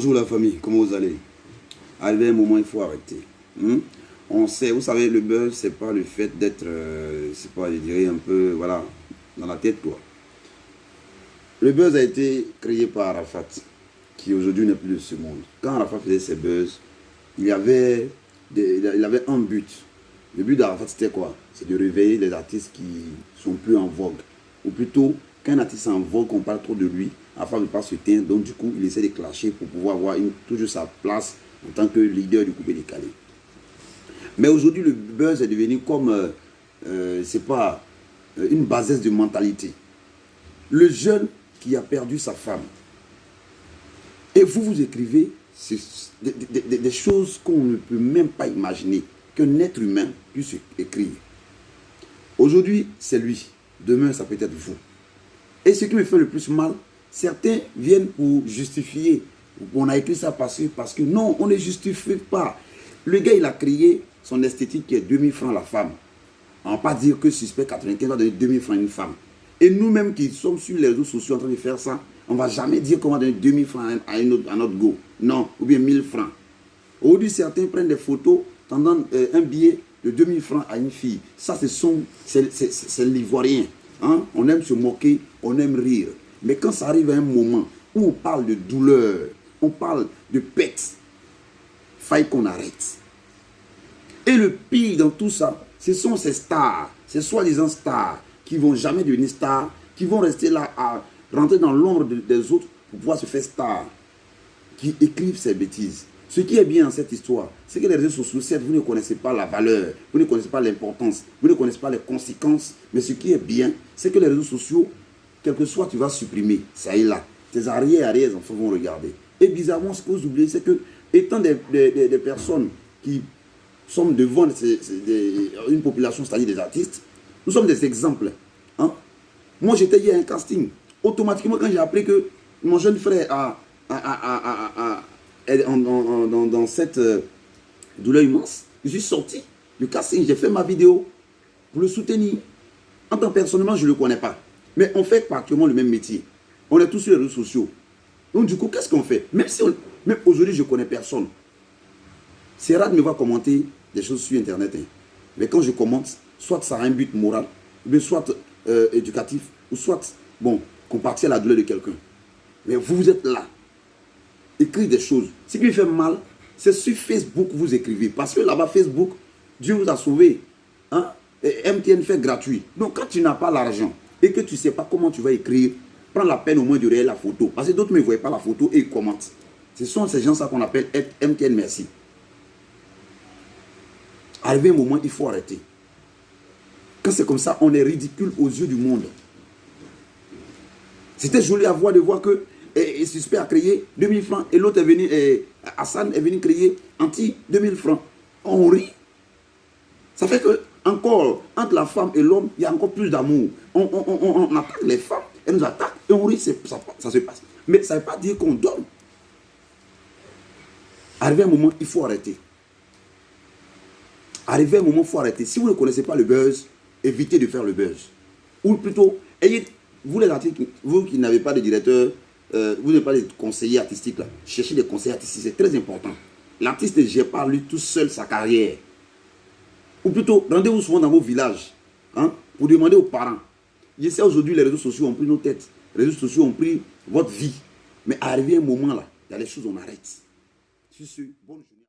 Bonjour la famille, comment vous allez? Arrivé un moment, il faut arrêter. On sait, vous savez, le buzz, c'est pas le fait d'être, c'est pas, je dirais, un peu, voilà, dans la tête, quoi. Le buzz a été créé par Arafat, qui aujourd'hui n'est plus de ce monde. Quand Arafat faisait ses buzz, il avait un but. Le but d'Arafat, c'était quoi? C'est de réveiller les artistes qui sont plus en vogue. Ou plutôt, quand un artiste est en vogue, on parle trop de lui, Arafat ne veut pas se teindre, donc du coup, il essaie de clasher pour pouvoir avoir toujours sa place en tant que leader du coupé décalé. Mais aujourd'hui, le buzz est devenu comme, c'est pas, une bassesse de mentalité. Le jeune qui a perdu sa femme, et vous écrivez des choses qu'on ne peut même pas imaginer qu'un être humain puisse écrire. Aujourd'hui, c'est lui. Demain, ça peut être vous. Et ce qui me fait le plus mal, certains viennent pour justifier. On a écrit ça parce que non, on ne justifie pas. Le gars, il a créé son esthétique qui est 2000 francs la femme. On ne va pas dire que Suspect 95 va donner 2000 francs à une femme. Et nous-mêmes qui sommes sur les réseaux sociaux en train de faire ça, on ne va jamais dire qu'on va donner 2000 francs à notre go. Non, ou bien 1000 francs. Aujourd'hui, certains prennent des photos tendant un billet de 2000 francs à une fille. Ça, c'est l'ivoirien. Hein? On aime se moquer, on aime rire. Mais quand ça arrive à un moment où on parle de douleur, on parle de pète, faille qu'on arrête. Et le pire dans tout ça, ce sont ces stars, ces soi-disant stars, qui ne vont jamais devenir stars, qui vont rester là à rentrer dans l'ombre des autres pour pouvoir se faire star, qui écrivent ces bêtises. Ce qui est bien dans cette histoire, c'est que les réseaux sociaux, certes, vous ne connaissez pas la valeur, vous ne connaissez pas l'importance, vous ne connaissez pas les conséquences, mais ce qui est bien, c'est que les réseaux sociaux, quel que soit, tu vas supprimer, ça est là. Tes arrière-enfants vont regarder. Et bizarrement, ce que vous oubliez, c'est que, étant des personnes qui sont devant une population, c'est-à-dire des artistes, nous sommes des exemples. Hein? Moi, j'étais hier à un casting. Automatiquement, quand j'ai appris que mon jeune frère dans cette douleur immense, je suis sorti du casting, j'ai fait ma vidéo pour le soutenir. En tant que personnellement, je ne le connais pas. Mais on fait pratiquement le même métier. On est tous sur les réseaux sociaux. Donc du coup, qu'est-ce qu'on fait? Même aujourd'hui, je ne connais personne. C'est rare de me voir commenter des choses sur Internet. Hein. Mais quand je commente, soit ça a un but moral, soit éducatif, ou soit, bon, compartir la douleur de quelqu'un. Mais vous êtes là. Écrivez des choses. Ce qui me fait mal, c'est sur Facebook que vous écrivez. Parce que là-bas, Facebook, Dieu vous a sauvé. Hein? Et MTN fait gratuit. Donc quand tu n'as pas l'argent et que tu ne sais pas comment tu vas écrire, prends la peine au moins de réaliser la photo. Parce que d'autres ne voient pas la photo et ils commentent. Ce sont ces gens-là qu'on appelle MTN merci. Arrivé un moment, il faut arrêter. Quand c'est comme ça, on est ridicule aux yeux du monde. C'était joli à voir de voir que Suspect a créé 2000 francs et l'autre est venu, Hassan est venu créer anti 2000 francs. On rit. Ça fait que, encore, entre la femme et l'homme, il y a encore plus d'amour. On attaque les femmes, elles nous attaquent et on rit, ça se passe. Mais ça ne veut pas dire qu'on donne. Arrivé un moment, il faut arrêter. Arrivé un moment, il faut arrêter. Si vous ne connaissez pas le buzz, évitez de faire le buzz. Ou plutôt, vous les artistes, vous qui n'avez pas de directeur, vous n'avez pas de conseiller artistique, là, cherchez des conseillers artistiques, c'est très important. L'artiste ne gère pas lui tout seul sa carrière. Ou plutôt, rendez-vous souvent dans vos villages, hein, pour demander aux parents. Je sais aujourd'hui, les réseaux sociaux ont pris nos têtes. Les réseaux sociaux ont pris votre vie. Mais arrivé un moment là, il y a des choses, on arrête. Sur ce, bonne journée.